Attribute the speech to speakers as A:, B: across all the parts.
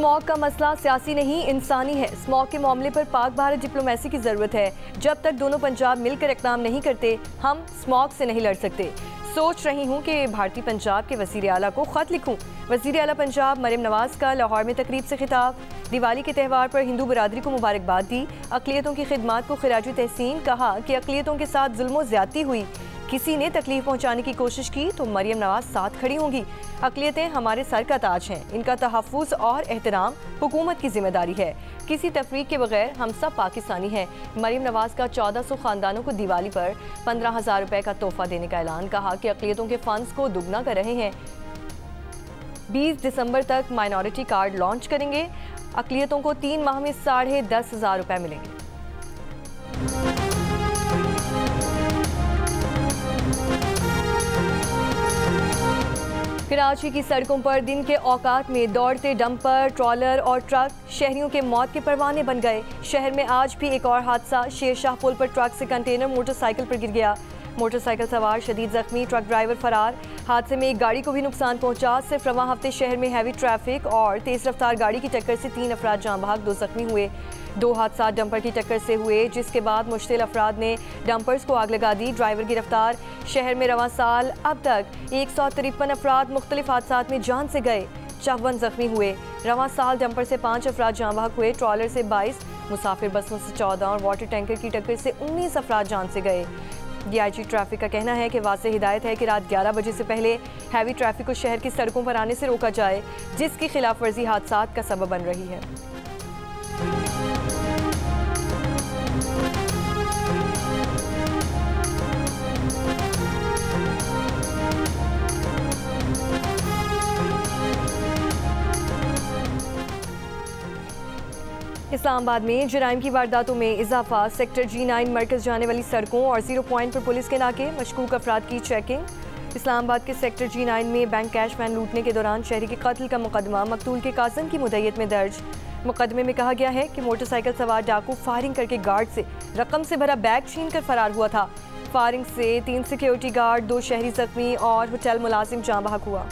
A: Smog का मसला सियासी नहीं इंसानी है। स्मॉग के मामले पर पाक भारत डिप्लोमेसी की ज़रूरत है। जब तक दोनों पंजाब मिलकर इक़दाम नहीं करते हम स्मॉग से नहीं लड़ सकते। सोच रही हूँ कि भारतीय पंजाब के वज़ीर आला को ख़त लिखूँ। वज़ीर आला पंजाब मरियम नवाज़ का लाहौर में तकरीब से खिताब। दिवाली के त्यौहार पर हिंदू बरादरी को मुबारकबाद दी। अक़लियतों की खिदमात को खिराज तहसीन। कहा कि अक़लियतों के साथ जुल्म ज़्यादती हुई, किसी ने तकलीफ पहुंचाने की कोशिश की तो मरियम नवाज साथ खड़ी होंगी। अक़लियतें हमारे सर का ताज हैं, इनका तहफ़्फ़ुज़ और एहतराम हुकूमत की जिम्मेदारी है। किसी तफरीक के बगैर हम सब पाकिस्तानी हैं। मरियम नवाज का 1400 ख़ानदानों को दिवाली पर 15,000 रुपये का तोहफ़ा देने का ऐलान। कहा कि अक़लियतों के फ़ंड्स को दुगना कर रहे हैं। 20 दिसंबर तक माइनॉरिटी कार्ड लॉन्च करेंगे। अक़लियतों को 3 माह में 10,500 रुपये मिलेंगे। कराची की सड़कों पर दिन के औकात में दौड़ते डंपर, ट्रॉलर और ट्रक शहरियों के मौत के परवाने बन गए। शहर में आज भी एक और हादसा। शेरशाह पुल पर ट्रक से कंटेनर मोटरसाइकिल पर गिर गया। मोटरसाइकिल सवार शदीद जख्मी, ट्रक ड्राइवर फरार। हादसे में एक गाड़ी को भी नुकसान पहुंचा। सिर्फ रवां हफ्ते शहर में हैवी ट्रैफिक और तेज रफ्तार गाड़ी की टक्कर से 3 अफराद जान बहक, 2 जख्मी हुए। 2 हादसा डंपर की टक्कर से हुए, जिसके बाद मुश्तिल अफराद ने डंपर्स को आग लगा दी। ड्राइवर गिरफ्तार। शहर में रवां साल अब तक 153 अफराद मुख्तलिफ हादसात में जान से गए, 54 जख्मी हुए। रवां साल डंपर से 5 अफराद जान बहक हुए, ट्रॉलर से 22, मुसाफिर बसों से 14 और वाटर टैंकर की टक्कर से 19 अफराद जान से गए। DIG ट्रैफिक का कहना है कि वाज़ेह हिदायत है कि रात 11 बजे से पहले हैवी ट्रैफिक को शहर की सड़कों पर आने से रोका जाए, जिसकी खिलाफ वर्जी हादसात का सबब बन रही है। इस्लामाबाद में जराइम की वारदातों में इजाफा। सेक्टर G9 मरकज़ जाने वाली सड़कों और 0 पॉइंट पर पुलिस के नाके, मशकूक अफराद की चेकिंग। इस्लामाबाद के सेक्टर G9 में बैंक कैश वैन लूटने के दौरान शहरी के कत्ल का मुकदमा मकतूल के काज़न की मुद्दईयत में दर्ज। मुकदमे में कहा गया है कि मोटरसाइकिल सवार डाकू फायरिंग करके गार्ड से रकम से भरा बैग छीन कर फरार हुआ था। फायरिंग से 3 सिक्योरिटी गार्ड, 2 शहरी जख्मी और होटल मुलाजिम जान बहक हुआ।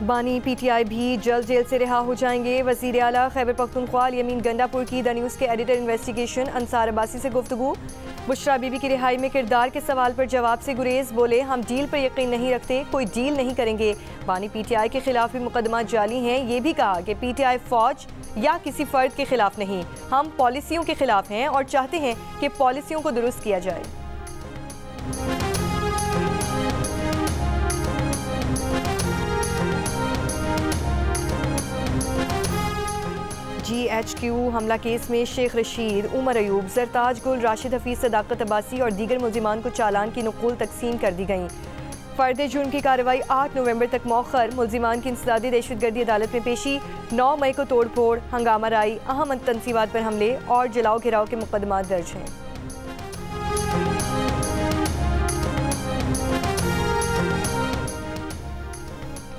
A: बानी PTI भी जल्द जेल से रिहा हो जाएंगे। वज़ीर आला खैबर पख्तूनख्वा यमीन गंडापुर की द न्यूज़ के एडिटर इन्वेस्टिगेशन अंसार अब्बासी से गुफ्तगू। बुशरा बीबी की रिहाई में किरदार के सवाल पर जवाब से गुरेज। बोले हम डील पर यकीन नहीं रखते, कोई डील नहीं करेंगे। बानी PTI के खिलाफ भी मुकदमा जाली हैं। ये भी कहा कि PTI फौज या किसी फर्द के खिलाफ नहीं, हम पॉलिसियों के खिलाफ हैं और चाहते हैं कि पॉलिसियों को दुरुस्त किया जाए। GHQ हमला केस में शेख रशीद, उमर अयूब, जरताज गुल, राशिद हफीज, सदाकत अब्बासी और दीगर मुल्जिमान को चालान की नकुल तकसीम कर दी गई। फर्द जुर्म की कार्रवाई 8 नवंबर तक मौखर। मुल्जिमान की इंसदादी दहशतगर्दी अदालत में पेशी। 9 मई को तोड़ फोड़, हंगामा राई, अहम तनसीबात पर हमले और जलाओ घिराव के मुकदमा दर्ज हैं।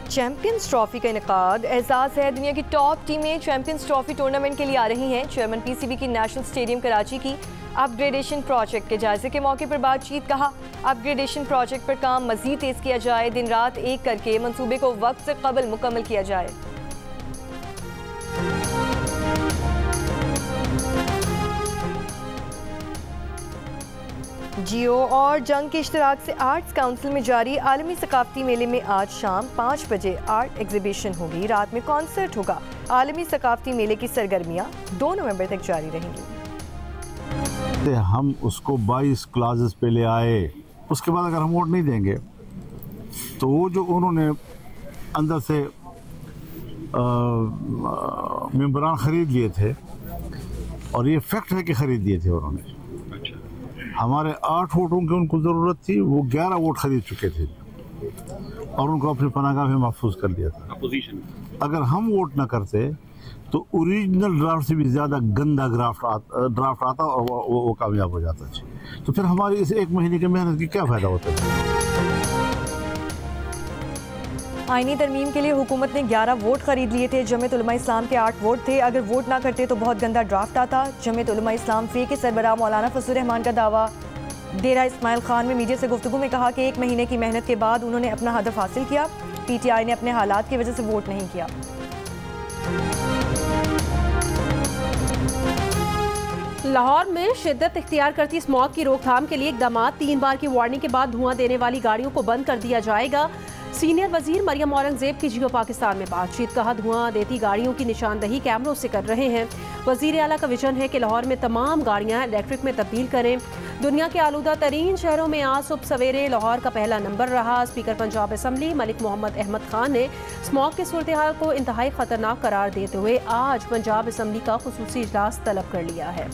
A: चैंपियंस ट्रॉफी का इनेकाद एहसास है। दुनिया की टॉप टीमें चैंपियंस ट्रॉफी टूर्नामेंट के लिए आ रही हैं। चेयरमैन PCB की नेशनल स्टेडियम कराची की अपग्रेडेशन प्रोजेक्ट के जायजे के मौके पर बातचीत। कहा अपग्रेडेशन प्रोजेक्ट पर काम मजीद तेज किया जाए, दिन रात एक करके मंसूबे को वक्त से कबल मुकम्मल किया जाए। जियो और जंग के इश्तराक से आर्ट्स काउंसिल में जारी आलमी सकाफती मेले में आज शाम 5 बजे आर्ट एग्जीबिशन होगी। रात में कॉन्सर्ट होगा। आलमी सकाफती मेले की सरगर्मियां 2 नवंबर तक जारी रहेंगी।
B: हम उसको 22 क्लासेस पे ले आए, उसके बाद अगर हम वोट नहीं देंगे तो वो जो उन्होंने अंदर से मेंबरान ख़रीद लिए थे, और ये फैक्ट है कि ख़रीद लिए थे उन्होंने। हमारे 8 वोटों की उनको ज़रूरत थी, वो 11 वोट ख़रीद चुके थे और उनको अपनी पनाहगाह में महफूज कर लिया था। अपोजिशन अगर हम वोट ना करते तो ओरिजिनल ड्राफ्ट से भी ज़्यादा गंदा ड्राफ्ट आता और वो कामयाब हो जाता है। तो फिर हमारी इस 1 महीने की मेहनत की क्या फ़ायदा होता है।
A: आईनी तरमीम के लिए हुकूमत ने 11 वोट खरीद लिए थे। जमीयत उलमा इस्लाम के 8 वोट थे। अगर वोट ना करते तो बहुत गंदा ड्राफ्ट आता। जमीयत उलमा इस्लाम फी के सरबराह मौलाना फजलुर रहमान का दावा। डेरा इस्माइल खान में मीडिया से गुफ्तगू में कहा कि 1 महीने की मेहनत के बाद उन्होंने अपना हदफ हासिल किया। PTI ने अपने हालात की वजह से वोट नहीं किया।
C: लाहौर में शिद्दत इख्तियार करती स्मॉग की रोकथाम के लिए इकदाम। 3 बार की वार्निंग के बाद धुआं देने वाली गाड़ियों को बंद कर दिया जाएगा। सीनियर वजीर मरियम औरंगजेब की जियो पाकिस्तान में बातचीत। कहा धुआं देती गाड़ियों की निशानदही कैमरों से कर रहे हैं। वजीर आला का विजन है कि लाहौर में तमाम गाड़ियां इलेक्ट्रिक में तब्दील करें। दुनिया के आलूदा तरीन शहरों में आज सुबह सवेरे लाहौर का पहला नंबर रहा। स्पीकर पंजाब असम्बली मलिक मोहम्मद अहमद खान ने स्मॉग की सूरत हाल को इंतहाई खतरनाक करार देते हुए आज पंजाब असम्बली का खुसूसी इजलास तलब कर लिया है।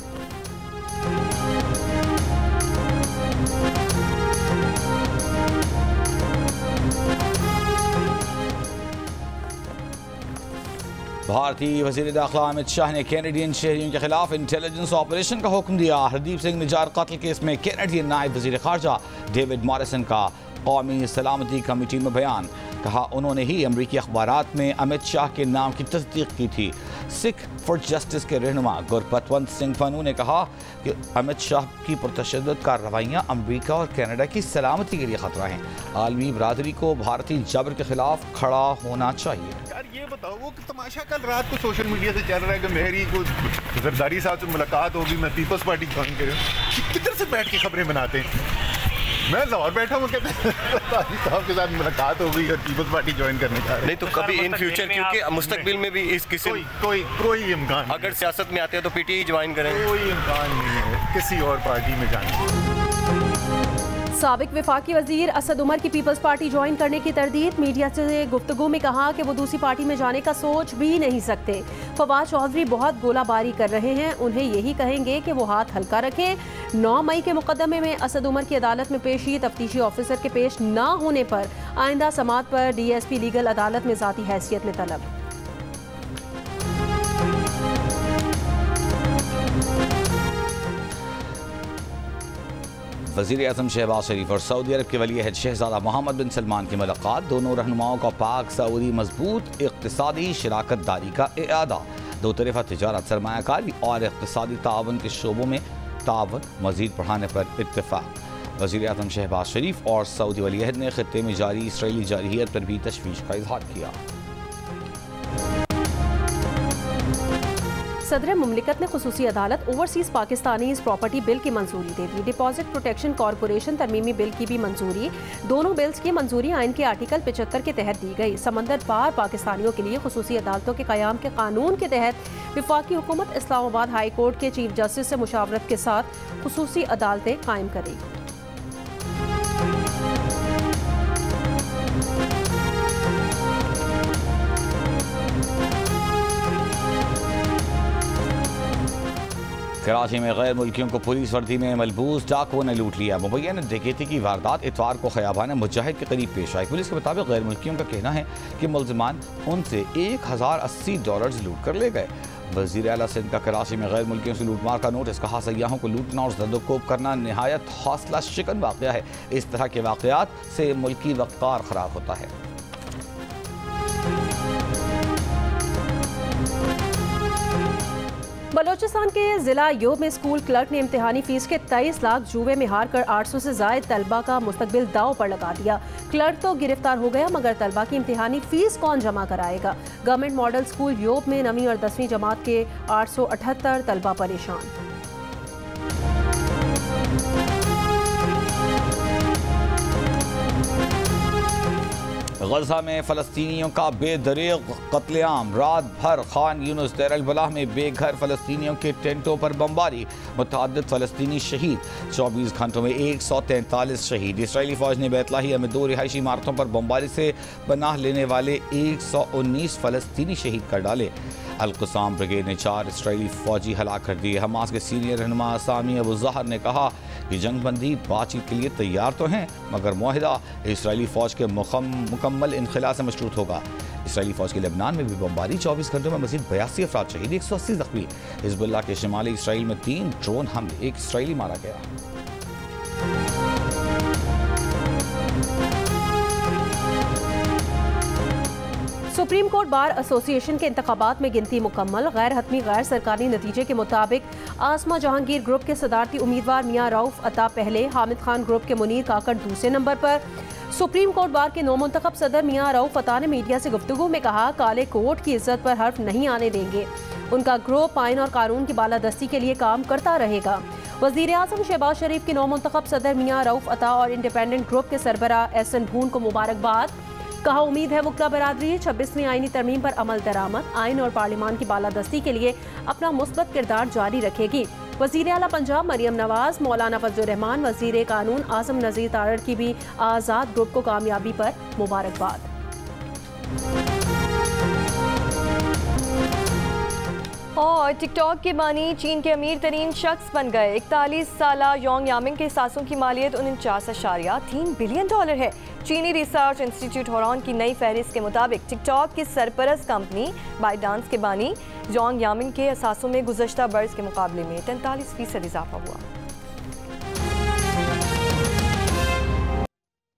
D: भारतीय वज़ीर दाखिला अमित शाह ने कैनेडियन शहरियों के खिलाफ इंटेलिजेंस ऑपरेशन का हुक्म दिया। हरदीप सिंह निजार कत्ल केस में कैनेडियन नायब वज़ीर खारजा डेविड मॉरिसन का कौमी सलामती कमेटी में बयान। कहा उन्होंने ही अमरीकी अखबारात में अमित शाह के नाम की तस्दीक की थी। सिख फॉर जस्टिस के रहनुमा गुरपतवंत सिंह फनू ने कहा कि अमित शाह की पुरतशद्दुद कार्रवाइयाँ अमरीका और कनाडा की सलामती के लिए खतरा हैं। आलमी बरादरी को भारतीय जबर के खिलाफ खड़ा होना चाहिए।
E: यार ये बताओ, वो तमाशा कल रात को सोशल मीडिया से चल रहा है कि मेरी को जरदारी साहब से मुलाकात होगी, मैं पीपल्स पार्टी ज्वाइन करूँ। किधर से बैठ के खबरें बनाते हैं। मैं लाहौर बैठा हूँ, कहते हैं साहब के साथ मुलाकात हो गई और पीपल्स पार्टी ज्वाइन करने का।
F: नहीं तो कभी इन फ्यूचर, क्योंकि मुस्तकबिल में भी इस किसी
E: कोई इम्कान,
F: अगर सियासत में आते हैं तो PTI ज्वाइन करेंगे।
E: कोई इम्कान नहीं है किसी और पार्टी में जाने।
C: साबिक वफाकी वजीर असद उमर की पीपल्स पार्टी ज्वाइन करने की तरदीद। मीडिया से गुफ्तगू में कहा कि वो दूसरी पार्टी में जाने का सोच भी नहीं सकते। फवाद चौधरी बहुत गोलाबारी कर रहे हैं, उन्हें यही कहेंगे कि वो हाथ हल्का रखें। 9 मई के मुकदमे में असद उमर की अदालत में पेशी। तफ्तीशी ऑफिसर के पेश न होने पर आइंदा समात पर DSP लीगल अदालत में ज़ाती हैसियत में तलब।
D: वज़ीर आज़म शहबाज शरीफ और सऊदी अरब के वली अहद शहज़ादा मोहम्मद बिन सलमान की मुलाकात। दोनों रहनुमाओं का पाक सऊदी मजबूत इक़्तिसादी शराकत दारी का इआदा। दो तरफ़ा तिजारत, सरमायाकारी और इक़्तिसादी ताउन के शोबों में ताउन मज़ीद बढ़ाने पर इत्तेफ़ाक़। वज़ीर आज़म शहबाज शरीफ और सऊदी वली अहद ने ख़ित्ते में जारी इसराइली जारहियत पर भी तशवीश का इज़हार किया।
C: सदर मुमलिकत ने खुसूसी अदालत ओवरसीज़ पाकिस्तानी प्रॉपर्टी बिल की मंजूरी दे दी। डिपॉजिट प्रोटेक्शन कॉरपोरेशन तरमीमी बिल की भी मंजूरी। दोनों बिल्स की मंजूरी आइन के आर्टिकल 75 के तहत दी गई। समंदर पार पाकिस्तानियों के लिए खुसूसी अदालतों के क़याम के कानून के तहत वफाकी हुकूमत इस्लामाबाद हाई कोर्ट के चीफ जस्टिस से मुशावरत के साथ खुसूसी अदालतें कायम करेगी।
D: कराची में गैर मुल्कियों को पुलिस वर्दी में मलबूस डाकुओं ने लूट लिया। मुबैया ने डकैती की वारदात इतवार को खयाबान मुजाहिद के करीब पेश आई। पुलिस के मुताबिक गैर मुल्कियों का कहना है कि मुलजमान उनसे $1080 लूट कर ले गए। वज़ीर आला सिंध का कराची में गैर मुल्कियों से लूटमार का नोटिस। कहा सयाहों को लूटना और ज़दोकोब करना नहायत हौसला शिकन वाक़या है। इस तरह के वाक़यात से मुल्की वक़ार ख़राब होता है।
C: बलोचिस्तान के ज़िला योब में स्कूल क्लर्क ने इम्तिहानी फीस के 23 लाख जुए में हार कर 800 से ज़ायद तलबा का मुस्तकबिल दाव पर लगा दिया। क्लर्क तो गिरफ्तार हो गया, मगर तलबा की इम्तिहानी फीस कौन जमा कराएगा। गवर्नमेंट मॉडल स्कूल योब में 9वीं और 10वीं जमात के 878 तलबा परेशान।
D: गजा में फ़लस्तीनियों का बेदरीग कत्लेआम। रात भर खान यूनुस देर अल बलाह में बेघर फ़लस्तीनियों के टेंटों पर बमबारी। मुतअद्दिद फ़लस्तीनी शहीद। 24 घंटों में 143 शहीद। इसराइली फ़ौज ने बैतलाहिया में 2 रिहायशी इमारतों पर बमबारी से पनाह लेने वाले 119 फ़लस्तीनी शहीद कर डाले। अल-क़ुस्साम ब्रिगेड ने 4 इसराइली फ़ौजी हलाक कर दिए। हमास के सीनियर रहनुमा सामी अबू ज़हर ने कहा कि जंगबंदी बातचीत के लिए तैयार तो हैं, मगर मुआहिदा इसराइली फ़ौज के मुकम्मल इनखला से मशरूत होगा। इसराइली फ़ौज की लेबनान में भी बमबारी। 24 घंटों में मज़ीद 82 अफराद शहीद, 180 ज़ख्मी। हिज़्बुल्लाह के शिमाली इसराइल में 3 ड्रोन हमले, 1 इसराइली मारा गया।
C: सुप्रीम कोर्ट बार एसोसिएशन के इंतखाबात में गिनती मुकम्मल। गैर हतमी गैर सरकारी नतीजे के मुताबिक आसमा जहांगीर ग्रुप के सदारती उम्मीदवार मियां रऊफ अता पहले, हामिद खान ग्रुप के मुनीर काकड़ दूसरे नंबर पर। सुप्रीम कोर्ट बार के नौमुंतखब सदर मियां रऊफ अता ने मीडिया से गुफ्तगू में कहा, काले कोर्ट की इज्जत पर हर्फ नहीं आने देंगे। उनका ग्रुप आइन और कानून की बालादस्ती के लिए काम करता रहेगा। वज़ीर आज़म शहबाज शरीफ के नौमुंतखब सदर मियां रऊफ अता और इंडिपेंडेंट ग्रुप के सरबरा एहसन भून को मुबारकबाद। कहा, उम्मीद है वकला बरादरी 26वीं आईनी तरमीम पर अमल दरामद, आइन और पार्लिमान की बालादस्ती के लिए अपना मुस्बत किरदार जारी रखेगी। वज़ीर आला पंजाब मरियम नवाज, मौलाना फजलुर रहमान, वज़ीर कानून आज़म नज़ीर तारड़ की भी आज़ाद ग्रुप को कामयाबी पर मुबारकबाद।
A: और टिकटॉक के बानी चीन के अमीर तरीन शख्स बन गए। 41 साला योंग यामिंग के सासों की मालियत 49.3 बिलियन डॉलर है। चीनी रिसर्च इंस्टीट्यूट होरान की नई फहरिस्त के मुताबिक टिकटॉक की सरपरस्त कंपनी बाइडांस के बानी योंग यामिंग के असासों में गुज़श्ता बरस के मुकाबले में 43% इजाफा हुआ।